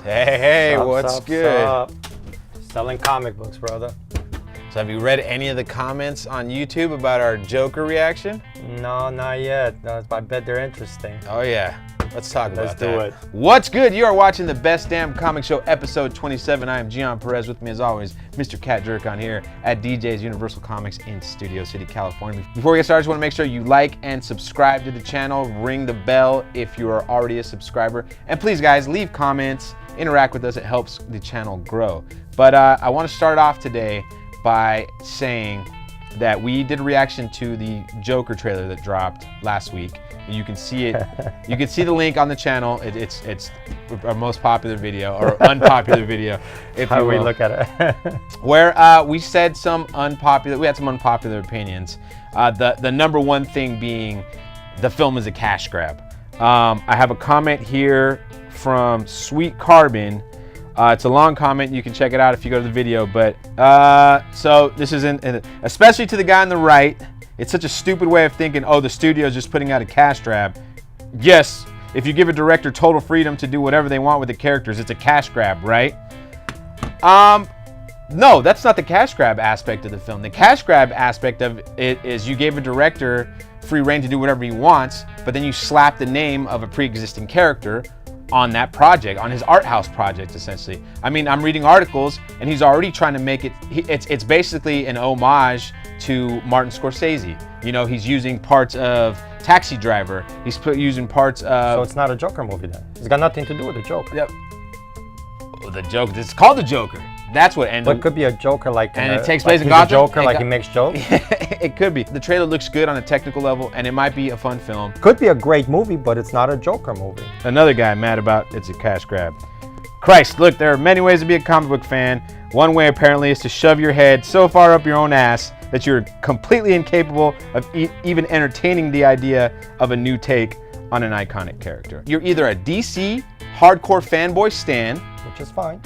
Hey, what's good? Up? Selling comic books, brother. So have you read any of the comments on YouTube about our Joker reaction? No, not yet. No, I bet they're interesting. Oh yeah, let's talk about that. Let's do it. What's good? You are watching the Best Damn Comic Show, episode 27. I am Gian, Perez. With me as always, Mr. Jercan here at DJ's Universal Comics in Studio City, California. Before we get started, I just want to make sure you like and subscribe to the channel. Ring the bell if you are already a subscriber. And please, guys, leave comments, interact with us. It helps the channel grow. But I want to start off today by saying that we did a reaction to the Joker trailer that dropped last week. You can see it. You can see the link on the channel. It's our most popular video, or unpopular video, if How you will. we look at it. Where we said some unpopular. We had some unpopular opinions. The number one thing being the film is a cash grab. I have a comment here from Sweet Carbon. It's a long comment. You can check it out if you go to the video. But so this is especially to the guy on the right. It's such a stupid way of thinking. Oh, the studio is just putting out a cash grab. Yes, if you give a director total freedom to do whatever they want with the characters, it's a cash grab, right? No, that's not the cash grab aspect of the film. The cash grab aspect of it is you gave a director free reign to do whatever he wants, but then you slap the name of a pre-existing character on that project, on his art house project, essentially. I mean, I'm reading articles, and he's already trying to make it. It's basically an homage to Martin Scorsese. You know, he's using parts of Taxi Driver. He's using parts of. So it's not a Joker movie then. It's got nothing to do with the Joker. Yep. The Joker. It's called the Joker. That's what. But it could be a Joker like. And it takes place in Gotham. Gotham. Joker like he makes jokes. It could be. The trailer looks good on a technical level, and it might be a fun film. Could be a great movie, but it's not a Joker movie. Another guy mad about it's a cash grab. Christ, look, there are many ways to be a comic book fan. One way apparently is to shove your head so far up your own ass that you're completely incapable of even entertaining the idea of a new take on an iconic character. You're either a DC hardcore fanboy stan, Which is fine.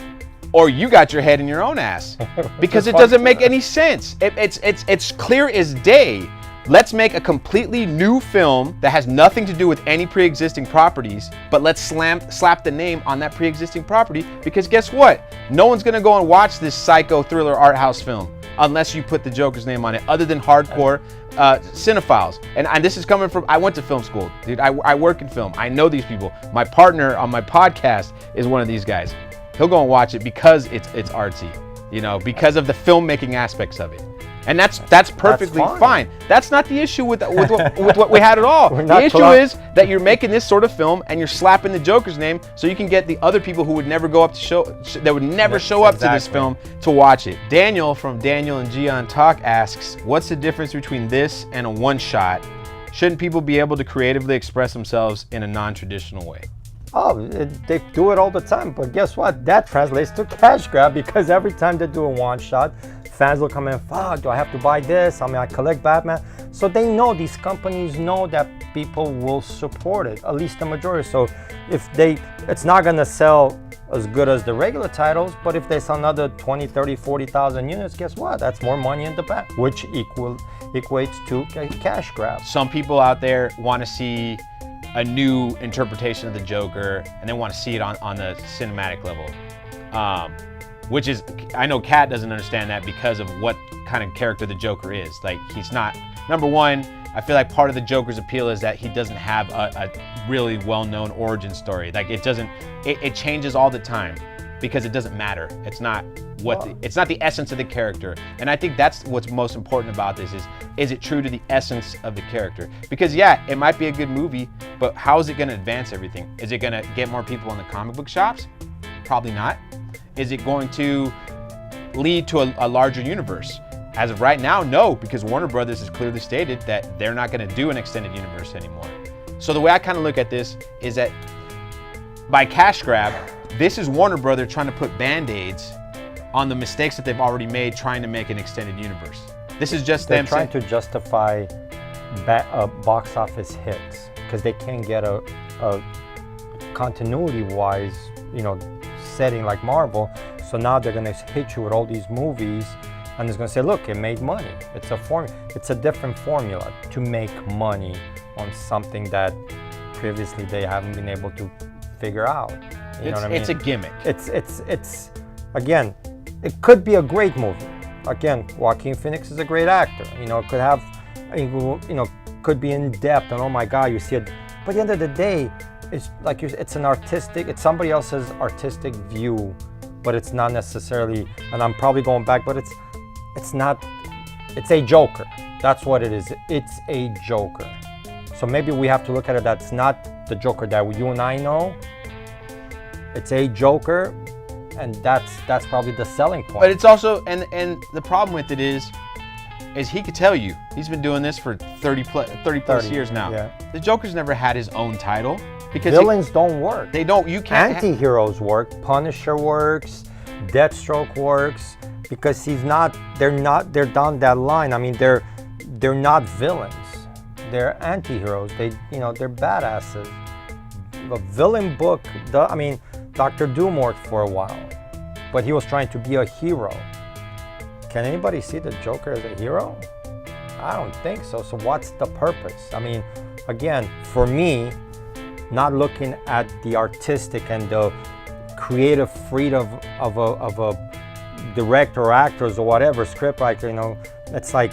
or you got your head in your own ass because it doesn't make any sense. It's clear as day. Let's make a completely new film that has nothing to do with any pre-existing properties, but let's slap the name on that pre-existing property, because guess what? No one's gonna go and watch this psycho thriller art house film unless you put the Joker's name on it, other than hardcore cinephiles. And this is coming from, I went to film school, dude. I work in film. I know these people. My partner on my podcast is one of these guys. He'll go and watch it because it's artsy, you know, because of the filmmaking aspects of it. And that's perfectly fine. That's not the issue with what we had at all. The issue is that you're making this sort of film and you're slapping the Joker's name so you can get the other people who would never go up to show up to this film to watch it. Daniel from Daniel and Gian Talk asks, what's the difference between this and a one-shot? Shouldn't people be able to creatively express themselves in a non-traditional way? Oh, they do it all the time, but guess what? That translates to cash grab, because every time they do a one shot, fans will come in, fuck, do I have to buy this? I mean, I collect Batman. So they know, these companies know that people will support it, at least the majority. So if it's not gonna sell as good as the regular titles, but if they sell another 20, 30, 40,000 units, guess what? That's more money in the bank, which equates to a cash grab. Some people out there want to see a new interpretation of the Joker, and they want to see it on the cinematic level, which is, I know Kat doesn't understand that because of what kind of character the Joker is. Like, he's not, number one, I feel like part of the Joker's appeal is that he doesn't have a really well-known origin story. Like, it changes all the time because it doesn't matter. It's not it's not the essence of the character. And I think that's what's most important about this is it true to the essence of the character? Because yeah, it might be a good movie, but how is it gonna advance everything? Is it gonna get more people in the comic book shops? Probably not. Is it going to lead to a larger universe? As of right now, no, because Warner Brothers has clearly stated that they're not gonna do an extended universe anymore. So the way I kind of look at this is that by cash grab, this is Warner Brothers trying to put band-aids on the mistakes that they've already made trying to make an extended universe. This is just They're them trying to justify box office hits, because they can't get a continuity-wise, you know, setting like Marvel. So now they're gonna hit you with all these movies, and it's gonna say, look, it made money. It's a different formula to make money on something that previously they haven't been able to figure out. You know what I mean? It's a gimmick. It's again, it could be a great movie. Again, Joaquin Phoenix is a great actor. You know, it could have, you know, could be in depth and oh my God, you see it. But at the end of the day, it's like it's an artistic, it's somebody else's artistic view, but it's not necessarily. And I'm probably going back, but it's not. It's a Joker. That's what it is. It's a Joker. So maybe we have to look at it. That's not the Joker that you and I know. It's a Joker. And that's probably the selling point. But it's also, and the problem with it is he could tell you he's been doing this for 30 plus years now. Yeah. The Joker's never had his own title because villains don't work. They don't. You can't. Anti-heroes work. Punisher works. Deathstroke works because they're down that line. I mean, they're not villains. They're anti-heroes. They're badasses. A villain book. Dr. Doom worked for a while, but he was trying to be a hero. Can anybody see the Joker as a hero? I don't think so. So what's the purpose? I mean, again, for me, not looking at the artistic and the creative freedom of a director or actors or whatever, script writer, it's like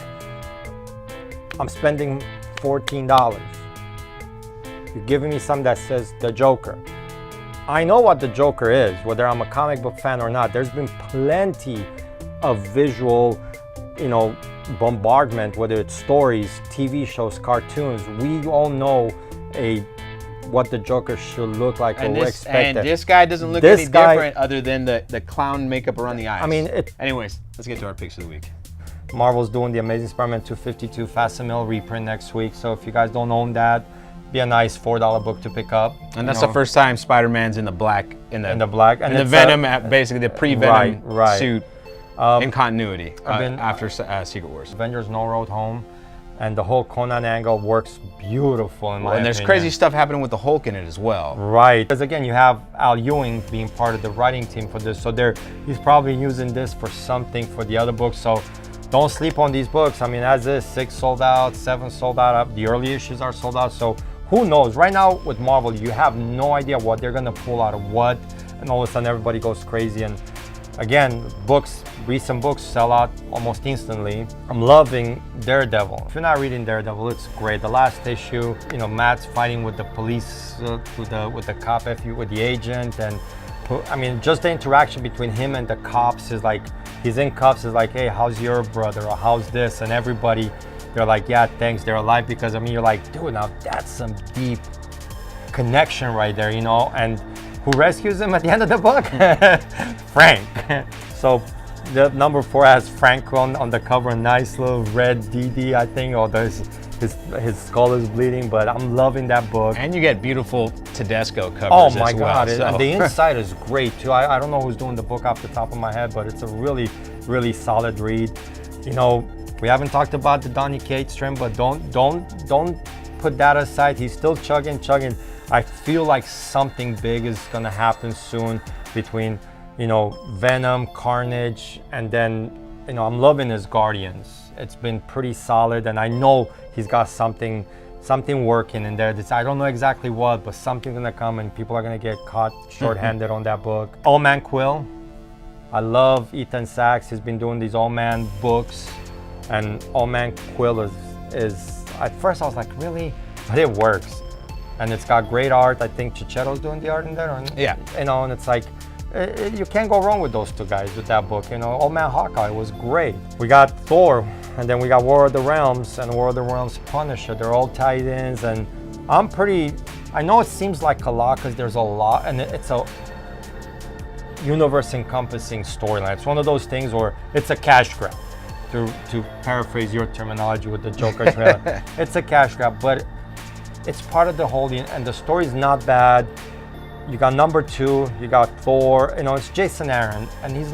I'm spending $14. You're giving me something that says the Joker. I know what the Joker is, whether I'm a comic book fan or not. There's been plenty of visual, bombardment, whether it's stories, TV shows, cartoons. We all know what the Joker should look like or expect. And this guy doesn't look any different other than the clown makeup around the eyes. I mean, anyways, let's get to our picks of the week. Marvel's doing the Amazing Spider-Man 252 Facsimile reprint next week. So if you guys don't own that, be a nice $4 book to pick up. And that's the first time Spider-Man's in the black, in the Venom, basically the pre-Venom suit in continuity after Secret Wars. Avengers No Road Home, and the whole Conan angle works beautiful in my opinion. And there's crazy stuff happening with the Hulk in it as well. Right, because again, you have Al Ewing being part of the writing team for this, so he's probably using this for something for the other books. So don't sleep on these books. I mean, as is, 6 sold out, 7 sold out. The early issues are sold out. So who knows? Right now with Marvel, you have no idea what they're gonna pull out of what, and all of a sudden everybody goes crazy. And again, recent books sell out almost instantly. I'm loving Daredevil. If you're not reading Daredevil, it's great. The last issue, Matt's fighting with the police, with the cop, with the agent, and just the interaction between him and the cops is like, he's in cuffs, is like, hey, how's your brother, or how's this, and everybody. They're like, yeah, thanks, they're alive, because you're like, dude, now that's some deep connection right there, and who rescues him at the end of the book? Frank. So the number 4 has Frank on the cover, a nice little red DD, I think, or his skull is bleeding, but I'm loving that book. And you get beautiful Tedesco covers. Oh my God, so. And the inside is great too. I don't know who's doing the book off the top of my head, but it's a really, really solid read. We haven't talked about the Donny Cates trim, but don't put that aside. He's still chugging. I feel like something big is gonna happen soon between, Venom, Carnage, and then, I'm loving his Guardians. It's been pretty solid, and I know he's got something working in there. I don't know exactly what, but something's gonna come, and people are gonna get caught short-handed on that book. Old Man Quill. I love Ethan Sachs. He's been doing these Old Man books. And Old Man Quill is at first I was like, really? But it works. And it's got great art. I think Chichetto's doing the art in there. Yeah. And it's like, you can't go wrong with those two guys with that book. Old Man Hawkeye was great. We got Thor, and then we got War of the Realms and War of the Realms Punisher. They're all tied ins, and I know it seems like a lot because there's a lot, and it's a universe encompassing storyline. It's one of those things where it's a cash grab. To paraphrase your terminology with the Joker trailer, it's a cash grab, but it's part of the whole, and the story's not bad. You got number 2, you got Thor, it's Jason Aaron, and he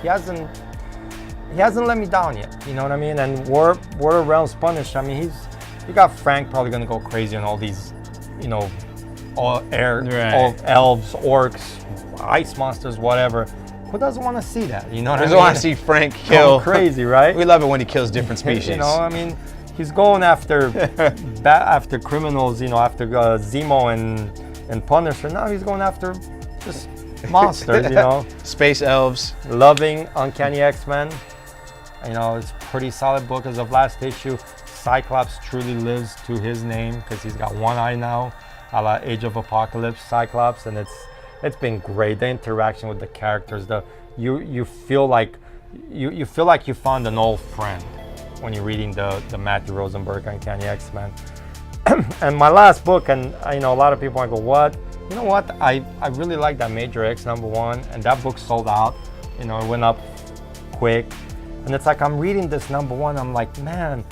hasn't let me down yet, you know what I mean? And War of Realms Punisher, you got Frank probably gonna go crazy on all these, all elves, orcs, ice monsters, whatever. Who doesn't want to see that? You know what I mean? Who doesn't want to see Frank kill? Crazy, right? We love it when he kills different species. He's going after after criminals. After Zemo and Punisher. Now he's going after just monsters, you know. Space elves. Loving Uncanny X-Men. You know, it's a pretty solid book as of last issue. Cyclops truly lives to his name because he's got one eye now, a la Age of Apocalypse Cyclops, and it's been great. The interaction with the characters, you feel like you feel like you found an old friend when you're reading the Matthew Rosenberg Uncanny X-Men. And my last book, and I know a lot of people might go, what? You know what? I really like that Major X #1, and that book sold out. You know, it went up quick. And it's like I'm reading this #1, I'm like, man,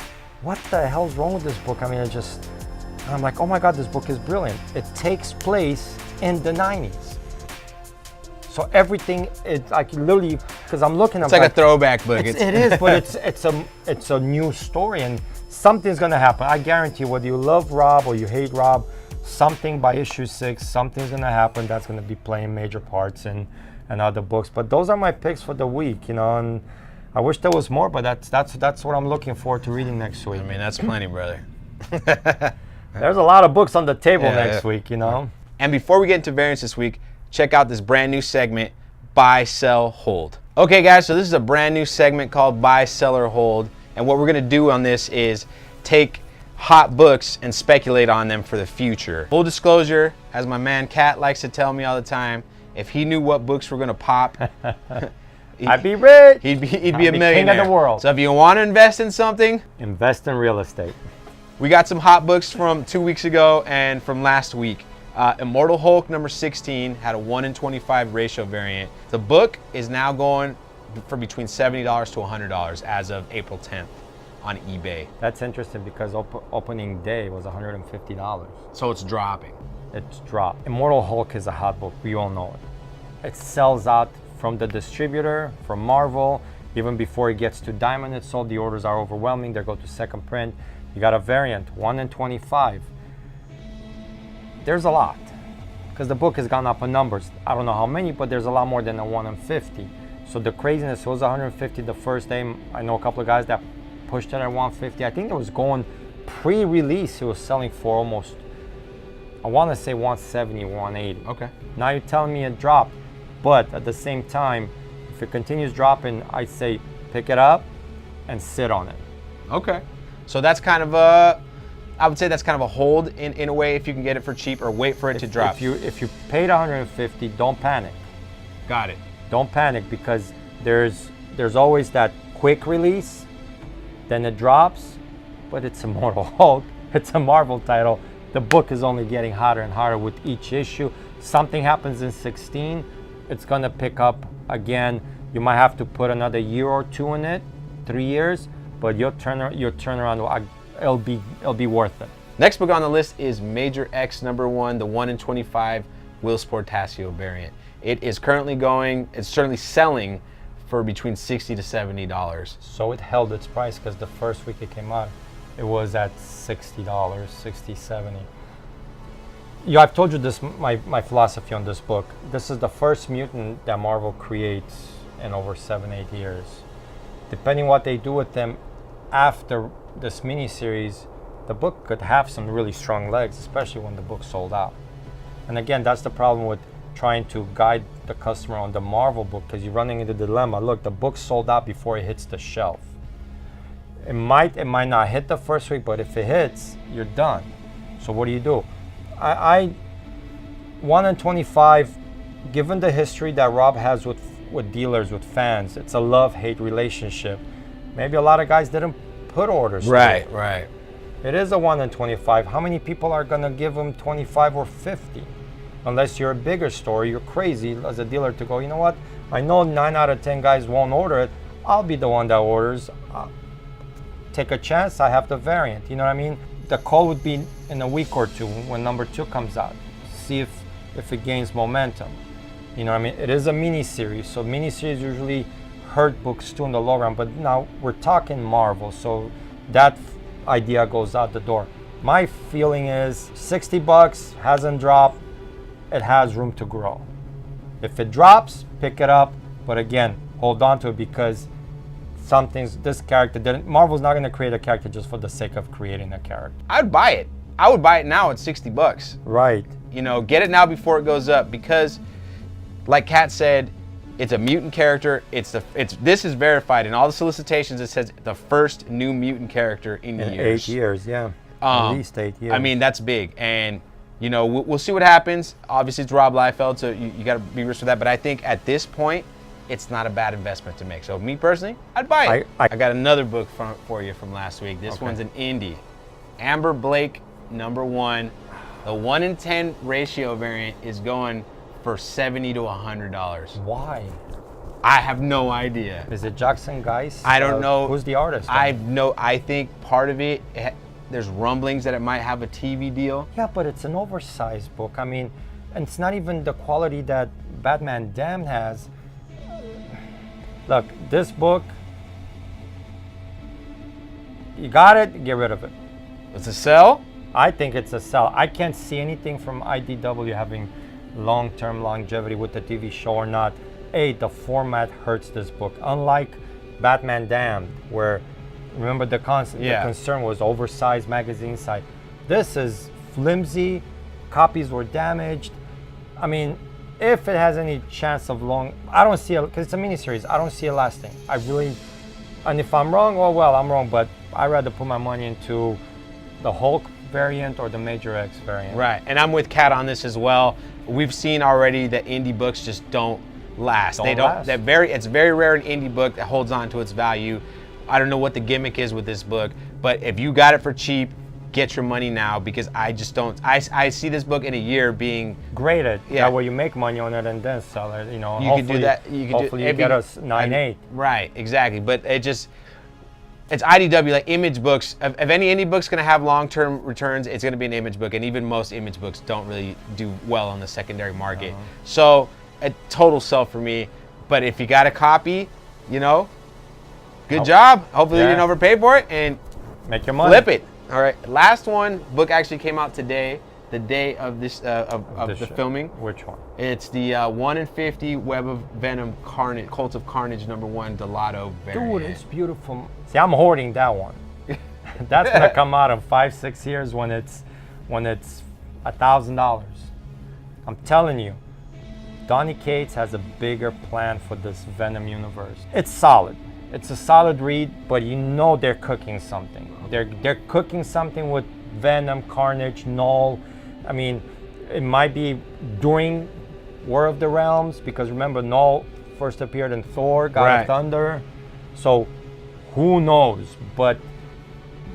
what the hell's wrong with this book? I mean, I'm like, oh my God, this book is brilliant. It takes place in the 90s. So everything, it's like literally, because I'm looking, it's like a throwback book. It is, but it's a new story, and something's gonna happen. I guarantee you, whether you love Rob or you hate Rob, something by issue 6, something's gonna happen that's gonna be playing major parts in other books. But those are my picks for the week, you know, and I wish there was more, but that's what I'm looking forward to reading next week. I mean, that's plenty, brother. There's a lot of books on the table next week, you know. And before we get into variants this week, check out this brand new segment, Buy, Sell, Hold. Okay, guys, so this is a brand new segment called Buy, Sell, or Hold. And what we're gonna do on this is take hot books and speculate on them for the future. Full disclosure, as my man Kat likes to tell me all the time, if he knew what books were gonna pop, I'd be rich. He'd be a millionaire. King of the world. So if you want to invest in something, invest in real estate. We got some hot books from 2 weeks ago and from last week. Immortal Hulk #16 had a 1-in-25 ratio variant. The book is now going for between $70 to $100 as of April 10th on eBay. That's interesting because opening day was $150. So it's dropping. It's dropped. Immortal Hulk is a hot book. We all know it. It sells out from the distributor, from Marvel. Even before it gets to Diamond, it's sold. The orders are overwhelming. They go to second print. You got a variant, 1-in-25. There's a lot because the book has gone up in numbers. I don't know how many, but there's a lot more than a 1-in-50. So the craziness was 150 the first day. I know a couple of guys that pushed it at 150. I think it was going pre-release. It was selling for almost, I want to say 170, 180. Okay. Now you're telling me it dropped, but at the same time, if it continues dropping, I'd say pick it up and sit on it. Okay. So that's kind of a, I would say that's kind of a hold in a way if you can get it for cheap or wait for it to drop. If you paid 150, don't panic. Got it. Don't panic because there's always that quick release, then it drops, but it's Immortal Hulk. It's a Marvel title. The book is only getting hotter and hotter with each issue. Something happens in 16, it's gonna pick up again. You might have to put another year or two in it, 3 years, but your turnaround, it'll be worth it. Next book on the list is Major X #1, the 1-in-25 Will Sportasio variant. It is currently it's certainly selling for between $60 to $70. So it held its price because the first week it came out, it was at $60, 60, 70. Yeah, I've told you this, my philosophy on this book. This is the first mutant that Marvel creates in over 7-8 years. Depending what they do with them after this miniseries, the book could have some really strong legs, especially when the book sold out. And again, that's the problem with trying to guide the customer on the Marvel book because you're running into the dilemma. Look, the book sold out before it hits the shelf. It might not hit the first week, but if it hits, you're done. So what do? I 1-in-25, given the history that Rob has with dealers, with fans, it's a love-hate relationship. Maybe a lot of guys didn't put orders. Right. It is a 1-in-25. How many people are gonna give them 25 or 50? Unless you're a bigger store, you're crazy as a dealer to go, you know what? I know 9 out of 10 guys won't order it. I'll be the one that orders. Take a chance, I have the variant. You know what I mean? The call would be in a week or two when #2 comes out. See if it gains momentum. You know what I mean? It is a mini-series, so mini-series usually hurt books too in the long run, but now we're talking Marvel, so that idea goes out the door. My feeling is $60 hasn't dropped. It has room to grow. If it drops, pick it up, but again, hold on to it because this character Marvel's not going to create a character just for the sake of creating a character. I'd buy it. I would buy it now at $60. Right. You know, get it now before it goes up because like Kat said, it's a mutant character. This is verified in all the solicitations. It says the first new mutant character in years. 8 years, yeah. At least 8 years. I mean, that's big, and you know, we'll see what happens. Obviously, it's Rob Liefeld, so you got to be risk with that. But I think at this point, it's not a bad investment to make. So me personally, I'd buy it. I got another book for you from last week. This one's an indie. Amber Blake, #1. The 1 in 10 ratio variant is going for $70 to $100. Why? I have no idea. Is it Jackson Geis? I don't know. Who's the artist? I think part of it, there's rumblings that it might have a TV deal. Yeah, but it's an oversized book. I mean, and it's not even the quality that Batman Damned has. Look, this book, you got it, get rid of it. It's a sell? I think it's a sell. I can't see anything from IDW having long-term longevity with the TV show or not. The format hurts this book. Unlike Batman Damned, where, remember the concern was oversized magazine side. This is flimsy, copies were damaged. I mean, if it has any chance of I don't see it, because it's a miniseries, I don't see it lasting. I really, and if I'm wrong, well, I'm wrong, but I'd rather put my money into the Hulk variant or the Major X variant. Right, and I'm with Kat on this as well. We've seen already that indie books just don't last. It's very rare an indie book that holds on to its value. I don't know what the gimmick is with this book, but if you got it for cheap, get your money now, because I just don't. I see this book in a year being graded. Yeah, where you make money on it and then sell it. You know, you can do that. Hopefully you get us 9.8. Right, exactly. But it's IDW, like Image books. If any indie book's going to have long-term returns, it's going to be an Image book, and even most Image books don't really do well on the secondary market. So a total sell for me. But if you got a copy, you know, good job. Hopefully you didn't overpay for it, and make your money. Flip it. All right. Last one. Book actually came out today, the day of this of the filming. Which one? It's the 1 in 50 Web of Venom Carnage, Cult of Carnage #1 Delato variant. Dude, it's beautiful. See, I'm hoarding that one. That's gonna come out in 5-6 years when it's $1,000. I'm telling you, Donny Cates has a bigger plan for this Venom universe. It's solid. It's a solid read, but you know they're cooking something. They're cooking something with Venom, Carnage, Null. I mean, it might be during War of the Realms, because remember, Null first appeared in Thor, God of Thunder. So who knows? But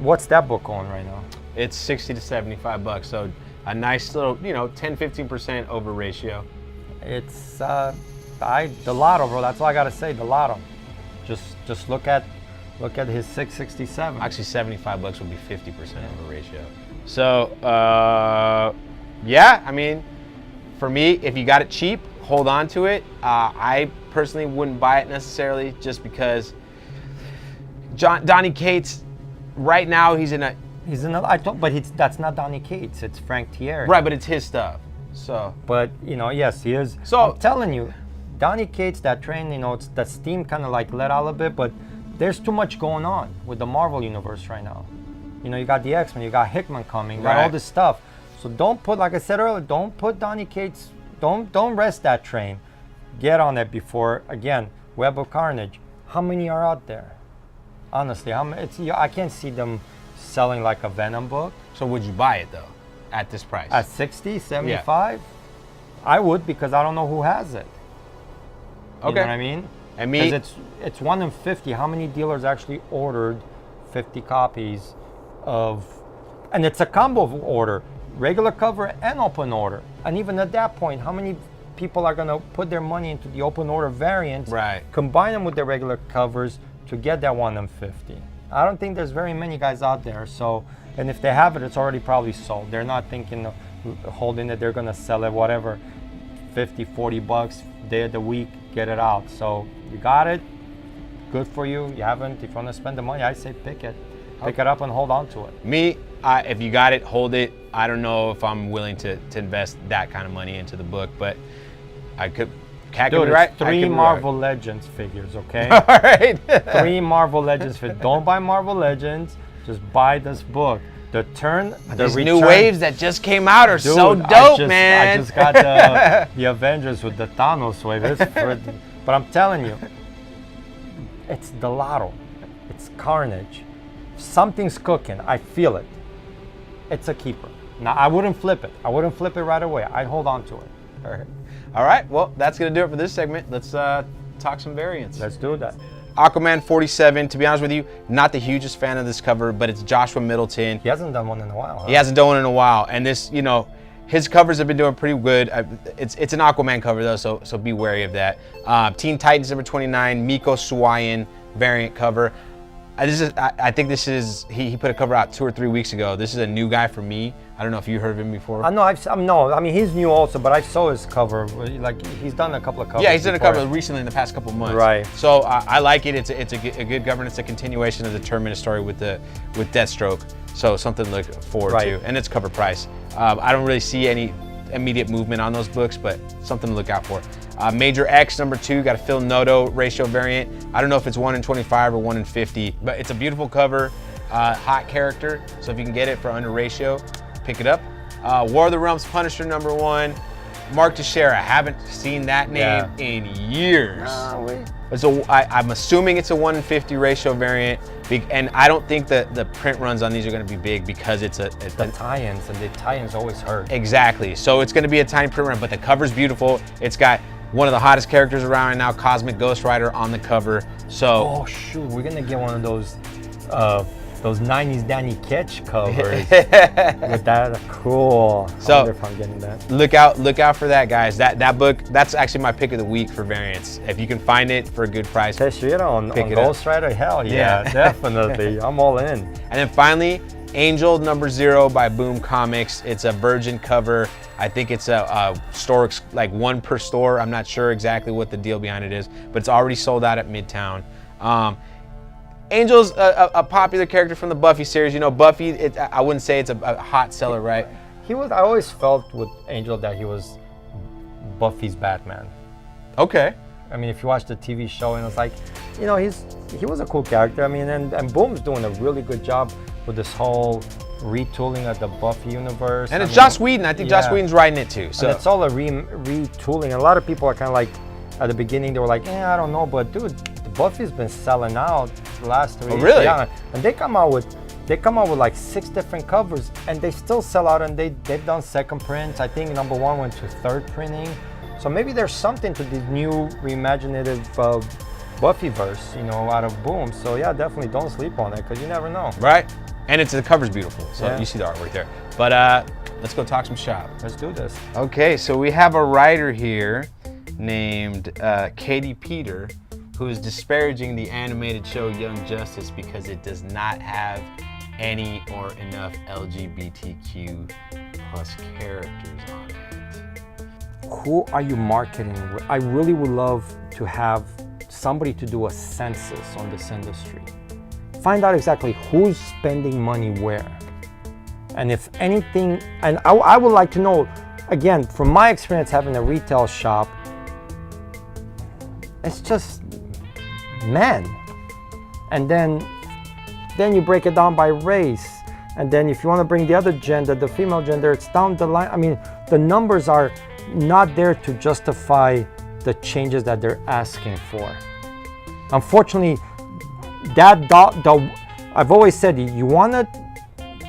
what's that book on right now? It's $60 to $75. So a nice little, 10-15% over ratio. It's Delato, bro. That's all I gotta say. Delato. Just look at his 667. Actually, $75 would be 50% over ratio. So yeah, I mean, for me, if you got it cheap, hold on to it. I personally wouldn't buy it necessarily, just because Donny Cates, right now he's in a. That's not Donny Cates. It's Frank Thierry. Right, but it's his stuff. So. But yes, he is. So I'm telling you, Donny Cates, that train, it's the steam kind of like let out a bit, but there's too much going on with the Marvel universe right now. You got the X-Men, you got Hickman coming, you got all this stuff. So don't put, like I said earlier, don't put Donny Cates, don't rest that train. Get on it before, again, Web of Carnage. How many are out there? Honestly, I can't see them selling like a Venom book. So would you buy it though, at this price? At 60, 75? Yeah. I would, because I don't know who has it. You know what I mean? And me, because it's 1 in 50. How many dealers actually ordered 50 copies of, and it's a combo order, regular cover and open order. And even at that point, how many people are gonna put their money into the open order variants, combine them with their regular covers to get that 1 in 50? I don't think there's very many guys out there. So, and if they have it, it's already probably sold. They're not thinking of holding it. They're gonna sell it, whatever, $50-$40 day of the week, get it out. So you got it, good for you. You haven't, if you want to spend the money, I say pick it up and hold on to it. Me, if you got it, hold it. I don't know if I'm willing to invest that kind of money into the book, but I could. Cat could be right. 3 Marvel Legends figures, okay? All right. 3 Marvel Legends figures. Don't buy Marvel Legends, just buy this book. The turn, These new waves that just came out are so dope, man. I just got the Avengers with the Thanos wave. But I'm telling you, it's Delato. It's Carnage. Something's cooking. I feel it. It's a keeper. Now, I wouldn't flip it. I wouldn't flip it right away. I'd hold on to it. All right. Well, that's going to do it for this segment. Let's talk some variants. Let's do that. Aquaman 47, to be honest with you, not the hugest fan of this cover, but it's Joshua Middleton. He hasn't done one in a while. Huh? He hasn't done one in a while. And this, you know, his covers have been doing pretty good. It's an Aquaman cover, though, so be wary of that. Teen Titans number 29, Miko Suwayan variant cover. I think this is, he put a cover out 2 or 3 weeks ago. This is a new guy for me. I don't know if you heard of him before. I mean, he's new also, but I saw his cover. Like, he's done a couple of covers. Yeah, he's done before. a cover recently in the past couple months. Right. So I like it. It's a good governance, a continuation of the Terminus story with Deathstroke. So something to look forward to, and it's cover price. I don't really see any immediate movement on those books, but something to look out for. Major X number 2, got a Phil Noto ratio variant. I don't know if it's 1 in 25 or 1 in 50, but it's a beautiful cover, hot character. So if you can get it for under ratio, pick it up. War of the Realms Punisher number 1, Mark Teixeira. I haven't seen that name in years. So I'm assuming it's a 1 in 50 ratio variant, and I don't think that the print runs on these are going to be big because it's the tie-ins, and the tie-ins always hurt. Exactly. So it's going to be a tiny print run, but the cover's beautiful. It's got one of the hottest characters around right now, Cosmic Ghost Rider, on the cover. So oh shoot, we're gonna get one of those 90s Danny Ketch covers with that. Cool. So I wonder if I'm getting that. Look out for that, guys. That book, that's actually my pick of the week for variants. If you can find it for a good price, Teixeira on Ghost Rider, hell yeah. Definitely. I'm all in. And then finally, Angel number 0 by Boom Comics. It's a Virgin cover. I think it's a store, like 1 per store. I'm not sure exactly what the deal behind it is, but it's already sold out at Midtown. Angel's a popular character from the Buffy series. You know, Buffy, I wouldn't say it's a hot seller, right? I always felt with Angel that he was Buffy's Batman. Okay. I mean, if you watch the TV show, and it's like, you know, he was a cool character. I mean, and Boom's doing a really good job with this whole retooling of the Buffy universe. And it's Joss Whedon. I think Joss Whedon's writing it too. So and it's all a retooling. And a lot of people are kind of like, at the beginning, they were like, I don't know, but dude, Buffy's been selling out the last 3 years. Really? Yeah. And they come out with like 6 different covers, and they still sell out. And they've done second prints. I think number 1 went to 3rd printing. So maybe there's something to this new reimaginative Buffyverse, you know, out of Boom. So yeah, definitely don't sleep on it, because you never know. Right. And the cover's beautiful, so you see the artwork there. But let's go talk some shop. Let's do this. Okay, so we have a writer here named Katie Peter, who is disparaging the animated show Young Justice because it does not have any or enough LGBTQ plus characters on it. Who are you marketing with? I really would love to have somebody to do a census on this industry. Find out exactly who's spending money where. And if anything, and I would like to know, again, from my experience having a retail shop, it's just men. And then you break it down by race. And then if you want to bring the other gender, the female gender, it's down the line. I mean, the numbers are not there to justify the changes that they're asking for. Unfortunately, I've always said, you want to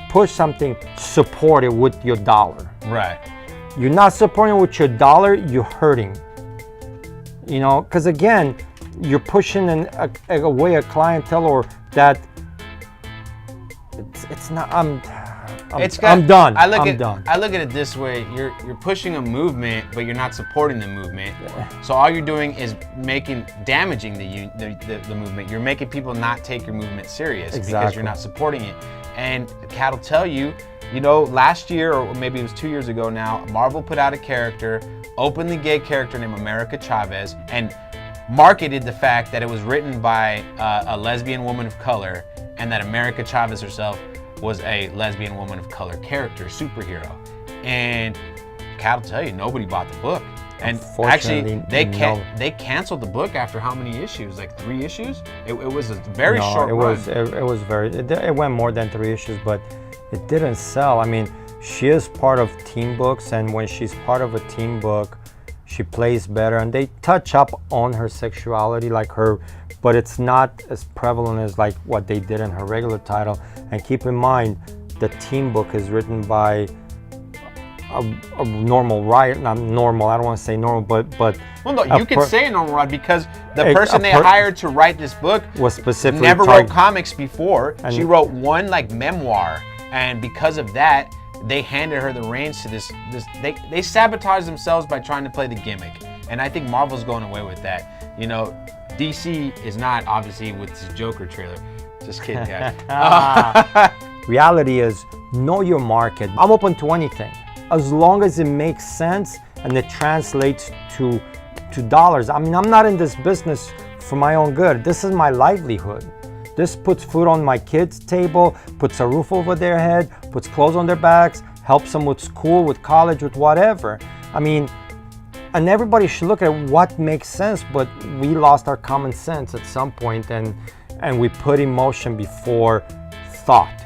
push something, support it with your dollar. Right. You're not supporting it with your dollar, you're hurting. You know, because again, you're pushing away a clientele, or that it's not. I'm done. I look at it this way: you're pushing a movement, but you're not supporting the movement. Yeah. So all you're doing is damaging the movement. You're making people not take your movement serious because you're not supporting it. And Kat will tell you, you know, last year, or maybe it was 2 years ago now, Marvel put out a character, openly gay character named America Chavez, and marketed the fact that it was written by a lesbian woman of color, and that America Chavez herself was a lesbian woman of color character, superhero. And Kat will tell you, nobody bought the book. And actually, they canceled the book after how many issues? Like 3 issues? It was a very short run. It went more than 3 issues, but it didn't sell. I mean, she is part of team books, and when she's part of a team book, she plays better, and they touch up on her sexuality, like her, but it's not as prevalent as like what they did in her regular title. And keep in mind, the team book is written by a normal writer, not normal, I don't want to say normal, but well, no, you can say normal writer because the person they hired to write this book was specifically never wrote comics before. She wrote one like memoir, and because of that, they handed her the reins to this. They sabotaged themselves by trying to play the gimmick, and I think Marvel's going away with that. You know, DC is not, obviously, with this Joker trailer. Just kidding, guys. Reality is, know your market. I'm open to anything, as long as it makes sense and it translates to dollars. I mean, I'm not in this business for my own good. This is my livelihood. This puts food on my kids' table, puts a roof over their head, puts clothes on their backs, helps them with school, with college, with whatever. I mean, and everybody should look at what makes sense, but we lost our common sense at some point, and we put emotion before thought.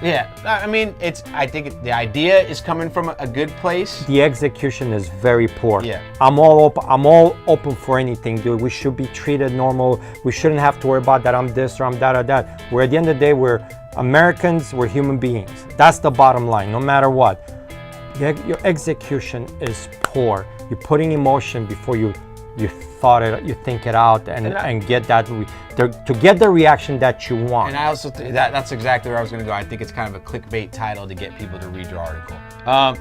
Yeah, I mean, I think the idea is coming from a good place. The execution is very poor. Yeah. I'm all open for anything, dude. We should be treated normal. We shouldn't have to worry about that I'm this or I'm that or that. We're at the end of the day, we're Americans, we're human beings. That's the bottom line, no matter what. Your execution is poor. You're putting emotion before you thought it, you think it out, and get that to get the reaction that you want. And I also think that's exactly where I was going to go. I think it's kind of a clickbait title to get people to read your article.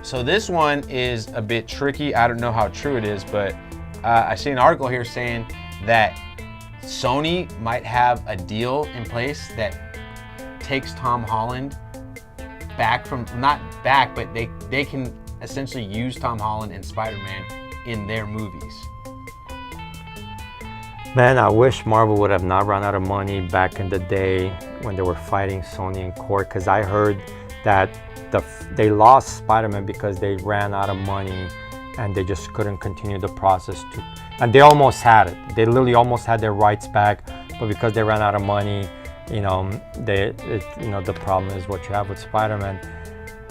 So this one is a bit tricky. I don't know how true it is, but I see an article here saying that Sony might have a deal in place that takes Tom Holland back from, not back, but they can essentially use Tom Holland and Spider-Man in their movies. Man, I wish Marvel would have not run out of money back in the day when they were fighting Sony in court, because I heard that they lost Spider-Man because they ran out of money and they just couldn't continue the process and they almost had it. They literally almost had their rights back, but because they ran out of money, the problem is what you have with Spider-Man.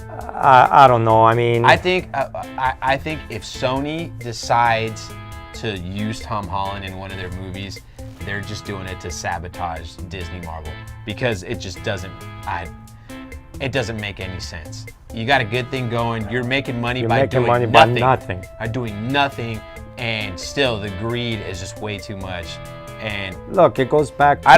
I don't know. I mean, I think if Sony decides to use Tom Holland in one of their movies, they're just doing it to sabotage Disney Marvel, because it just doesn't make any sense. You got a good thing going, you're making money by doing nothing, and still the greed is just way too much. And look, it goes back to,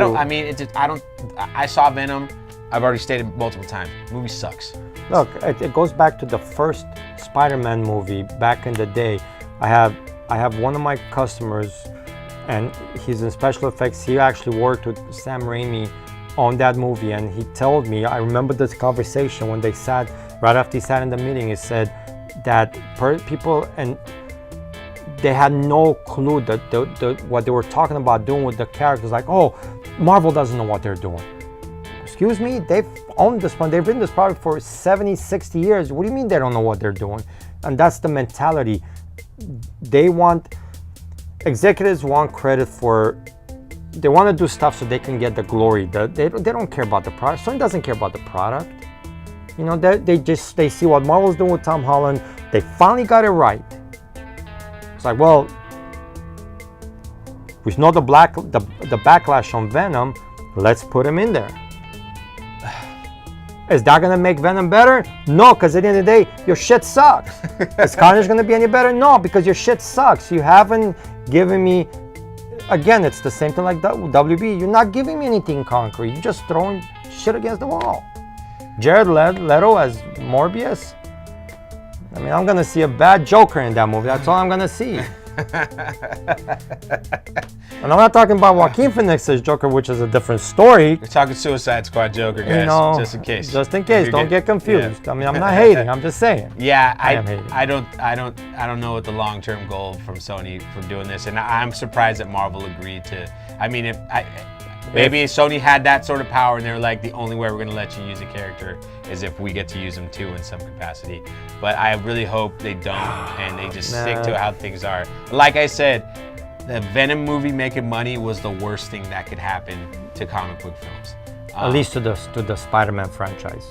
I saw Venom. I've already stated multiple times, the movie sucks. Look, it goes back to the first Spider-Man movie back in the day. I have one of my customers, and he's in special effects. He actually worked with Sam Raimi on that movie, and he told me, I remember this conversation when they sat, right after he sat in the meeting, he said that people, and they had no clue that what they were talking about doing with the characters, like, oh, Marvel doesn't know what they're doing. Excuse me, they've owned this one, they've been this product for 70, 60 years. What do you mean they don't know what they're doing? And that's the mentality. Executives want credit for, they want to do stuff so they can get the glory. They don't care about the product. Sony doesn't care about the product. You know, they see what Marvel's doing with Tom Holland. They finally got it right. It's like, well, we know the backlash on Venom. Let's put him in there. Is that gonna make Venom better? No, because at the end of the day, your shit sucks. Is Carnage gonna be any better? No, because your shit sucks. You haven't given me, again, it's the same thing like WB. You're not giving me anything concrete. You're just throwing shit against the wall. Jared Leto as Morbius. I mean, I'm gonna see a bad Joker in that movie. That's all I'm gonna see. And I'm not talking about Joaquin Phoenix's Joker, which is a different story. You're talking Suicide Squad Joker, guys. You know, just in case. Just in case. Don't get confused. Yeah. I mean, I'm not hating. I'm just saying. Yeah, I am hating. I don't know what the long-term goal from Sony for doing this, and I'm surprised that Marvel agreed to. I mean, maybe Sony had that sort of power, and they were like, the only way we're going to let you use a character is if we get to use them too in some capacity. But I really hope they don't, and they just stick to how things are. Like I said, the Venom movie making money was the worst thing that could happen to comic book films. At least to the Spider-Man franchise.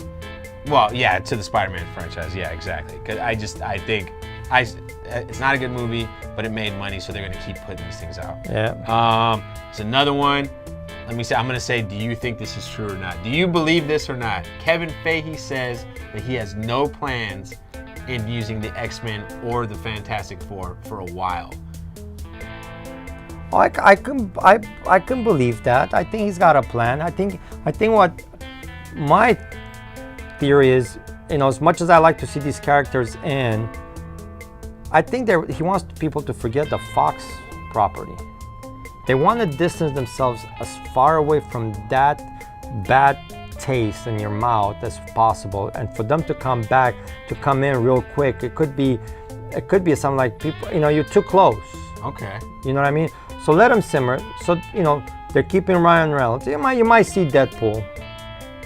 Well, yeah, to the Spider-Man franchise. Yeah, exactly. Because I think it's not a good movie, but it made money, so they're gonna keep putting these things out. Yeah. There's another one. Let me say, I'm gonna say, do you think this is true or not? Do you believe this or not? Kevin Feige says that he has no plans in using the X-Men or the Fantastic Four for a while. I can believe that. I think he's got a plan. I think what my theory is, as much as I like to see these characters in, I think he wants people to forget the Fox property. They want to distance themselves as far away from that bad taste in your mouth as possible, and for them to come in real quick. It could be something like, people, you're too close. Okay. You know what I mean? So let them simmer. So they're keeping Ryan Reynolds. You might see Deadpool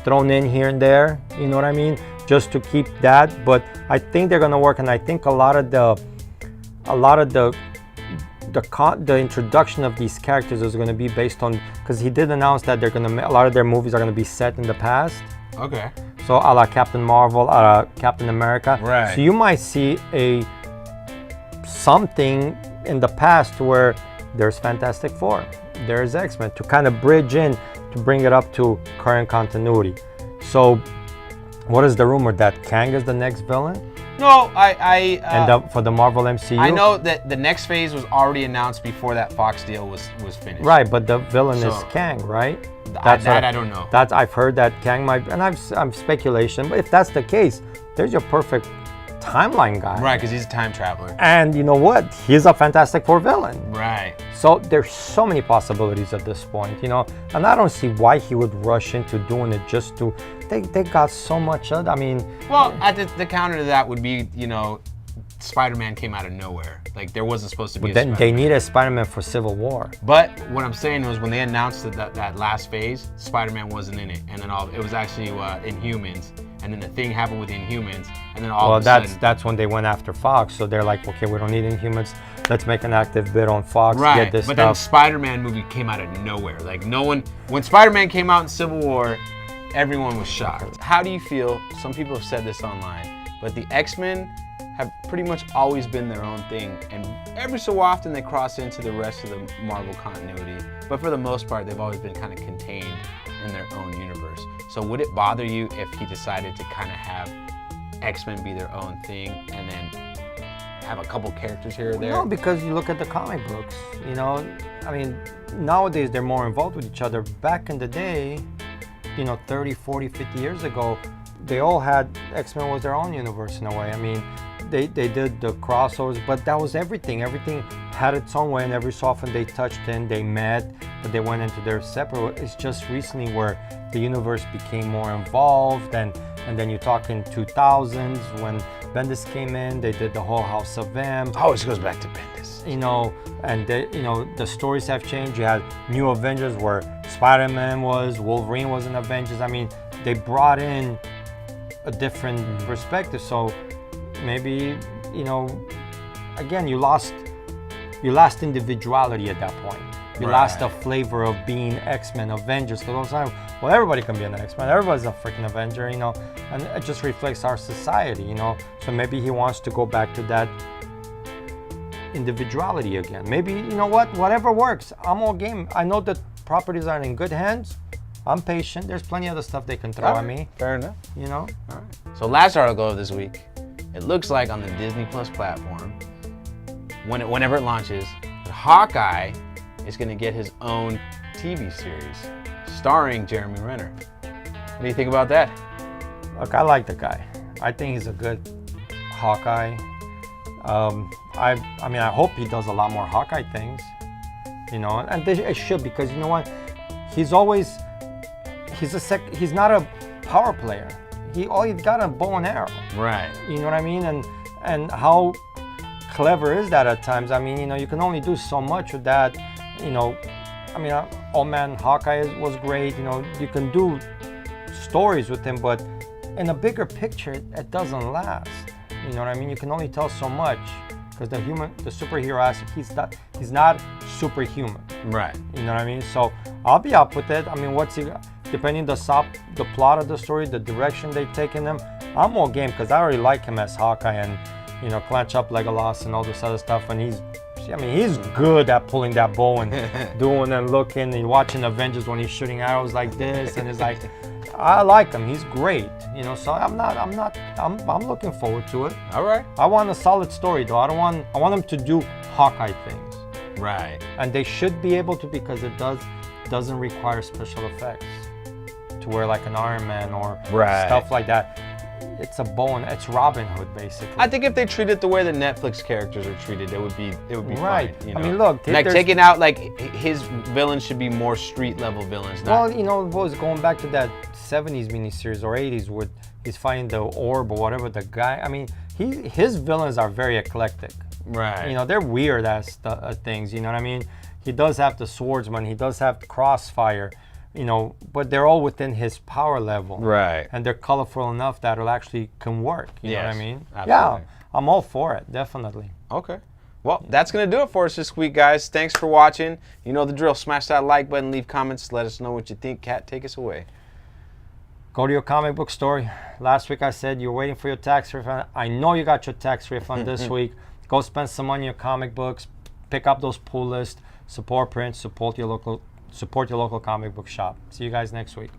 thrown in here and there. You know what I mean? Just to keep that. But I think they're gonna work, and I think a lot of the introduction of these characters is going to be based on, because he did announce that a lot of their movies are going to be set in the past. Okay. So a la Captain Marvel, a la Captain America. Right. So you might see something in the past where there's Fantastic Four, there's X-Men, to kind of bridge in, to bring it up to current continuity. So what is the rumor, that Kang is the next villain? No, for the Marvel MCU? I know that the next phase was already announced before that Fox deal was finished. Right, but the villain is Kang, right? I don't know. I've heard that Kang might, and I'm speculation, but if that's the case, there's your perfect timeline guy. Right, because he's a time traveler. And you know what? He's a Fantastic Four villain. Right. So there's so many possibilities at this point, and I don't see why he would rush into doing it just to. They got so much of. Well, the counter to that would be, Spider-Man came out of nowhere. Like, there wasn't supposed to be. But then they needed Spider-Man for Civil War. But what I'm saying was, when they announced that last phase, Spider-Man wasn't in it, and then it was actually Inhumans, and then the thing happened with Inhumans, and then all of a sudden. That's when they went after Fox. So they're like, okay, we don't need Inhumans. Let's make an active bid on Fox. Right. Get this but stuff. Then Spider-Man movie came out of nowhere. Like, no one. When Spider-Man came out in Civil War, everyone was shocked. How do you feel? Some people have said this online, but the X-Men have pretty much always been their own thing, and every so often they cross into the rest of the Marvel continuity, but for the most part they've always been kind of contained in their own universe. So would it bother you if he decided to kind of have X-Men be their own thing and then have a couple characters here or there? No, because you look at the comic books, nowadays they're more involved with each other. Back in the day, 30, 40, 50 years ago, they all had, X-Men was their own universe in a way. They did the crossovers, but that was everything. Everything had its own way, and every so often they touched in, they met, but they went into their separate. It's just recently where the universe became more involved, and then you talk in 2000s when Bendis came in, they did the whole House of M. Always goes back to Bendis. And the stories have changed. You had New Avengers where Spider-Man was, Wolverine was in Avengers. They brought in a different perspective. So maybe, again, you lost individuality at that point. You lost the flavor of being X-Men, Avengers. Because all the time, well, everybody can be an X-Men. Everybody's a freaking Avenger, and it just reflects our society, So maybe he wants to go back to that individuality again. Maybe, whatever works. I'm all game. I know that properties are in good hands. I'm patient. There's plenty of other stuff they can throw at me. Fair enough. All right. So last article of this week, it looks like on the Disney Plus platform, whenever it launches, Hawkeye is going to get his own TV series starring Jeremy Renner. What do you think about that? Look, I like the guy. I think he's a good Hawkeye. I hope he does a lot more Hawkeye things, and it should, because you know what? He's not a power player. All he's got a bow and arrow. Right. You know what I mean? And how clever is that at times? You can only do so much with that. Old Man Hawkeye was great. You can do stories with him, but in a bigger picture, it doesn't last. You know what I mean? You can only tell so much, because the superhero aspect, he's not superhuman. Right. You know what I mean? So I'll be up with it. depending the plot of the story, the direction they taking them, I'm more game because I already like him as Hawkeye and, you know, clench up Legolas and all this other stuff. And he's good at pulling that bow and doing and looking and watching Avengers when he's shooting arrows like this. And it's like, I like him. He's great, you know. So I'm looking forward to it. All right. I want a solid story though. I want them to do Hawkeye things. Right. And they should be able to, because it doesn't require special effects to wear like an Iron Man or stuff like that. It's a bow and it's Robin Hood basically. I think if they treated the way the Netflix characters are treated, it would be right. fine. You know? I mean, look, like taking out like his villains should be more street level villains. Well, you know, was going back to that 70s miniseries or 80s where he's fighting the orb or whatever the guy. I mean, his villains are very eclectic. Right. You know, they're weird as things. You know what I mean? He does have the swordsman. He does have the crossfire. You know, but they're all within his power level. Right. And they're colorful enough that it actually can work. You know what I mean? Absolutely. Yeah, I'm all for it, definitely. Okay. Well, that's going to do it for us this week, guys. Thanks for watching. You know the drill. Smash that like button, leave comments, let us know what you think. Kat, take us away. Go to your comic book store. Last week I said you're waiting for your tax refund. I know you got your tax refund this week. Go spend some money on your comic books. Pick up those pull lists. Support print. Support your local comic book shop. See you guys next week.